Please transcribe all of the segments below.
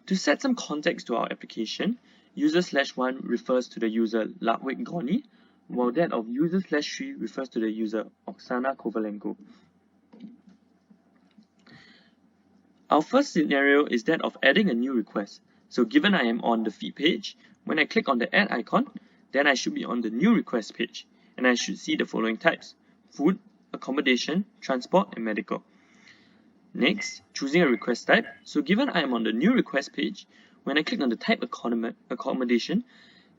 To set some context to our application, user/1 refers to the user Ludwig Goni, while that of user/3 refers to the user Oksana Kovalenko. Our first scenario is that of adding a new request. So given I am on the feed page, when I click on the add icon, then I should be on the new request page, and I should see the following types: food, accommodation, transport, and medical. Next, choosing a request type. So given I am on the new request page, when I click on the type accommodation,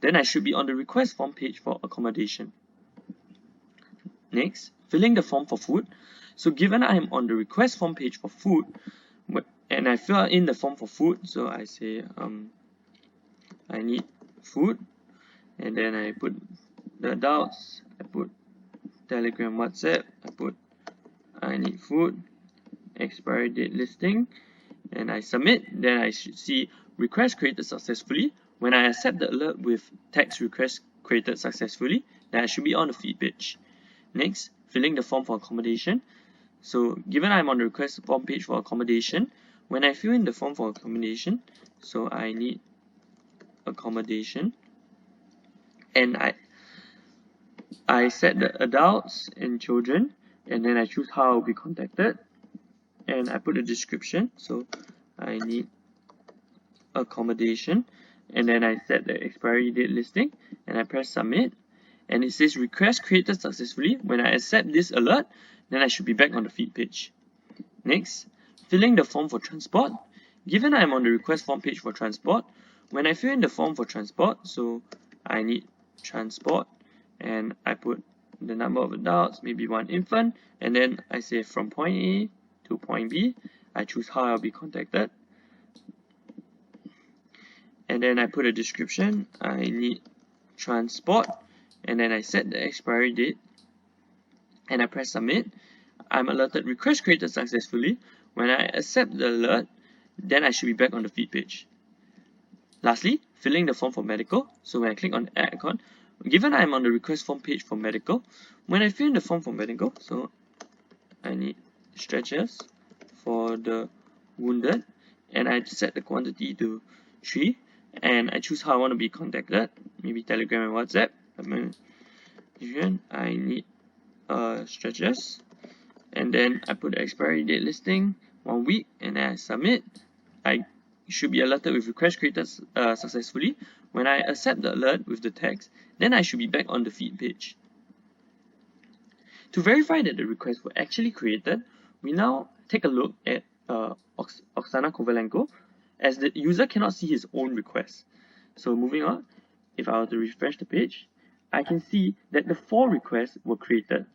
then I should be on the request form page for accommodation. Next, filling the form for food. So given I am on the request form page for food, and I fill in the form for food, so I say I need food, and then I put the adults, I put Telegram, WhatsApp, I put I need food, expiry date listing, and I submit. Then I should see request created successfully. When I accept the alert with text request created successfully, then I should be on the feed page. Next, filling the form for accommodation. So given I'm on the request form page for accommodation, when I fill in the form for accommodation, so I need accommodation, and I set the adults and children, and then I choose how I'll be contacted, and I put a description, so I need accommodation, and then I set the expiry date listing, and I press submit, and it says request created successfully. When I accept this alert, then I should be back on the feed page. Next, filling the form for transport. Given I'm on the request form page for transport, when I fill in the form for transport, so I need transport, and I put the number of adults, maybe one infant, and then I say from point A to point B. I choose how I'll be contacted, and then I put a description. I need transport, and then I set the expiry date, and I press submit. I'm alerted request created successfully. When I accept the alert, then I should be back on the feed page. Lastly, filling the form for medical. So when I click on the add icon, given I'm on the request form page for medical, when I fill in the form for medical, so I need stretchers for the wounded, and I set the quantity to 3, and I choose how I want to be contacted, maybe Telegram and WhatsApp. I need stretchers, and then I put the expiry date listing 1 week, and then I submit. I should be alerted with request created successfully. When I accept the alert with the text, then I should be back on the feed page. To verify that the requests were actually created, we now take a look at Oksana Kovalenko, as the user cannot see his own request. So moving on, if I were to refresh the page, I can see that the 4 requests were created.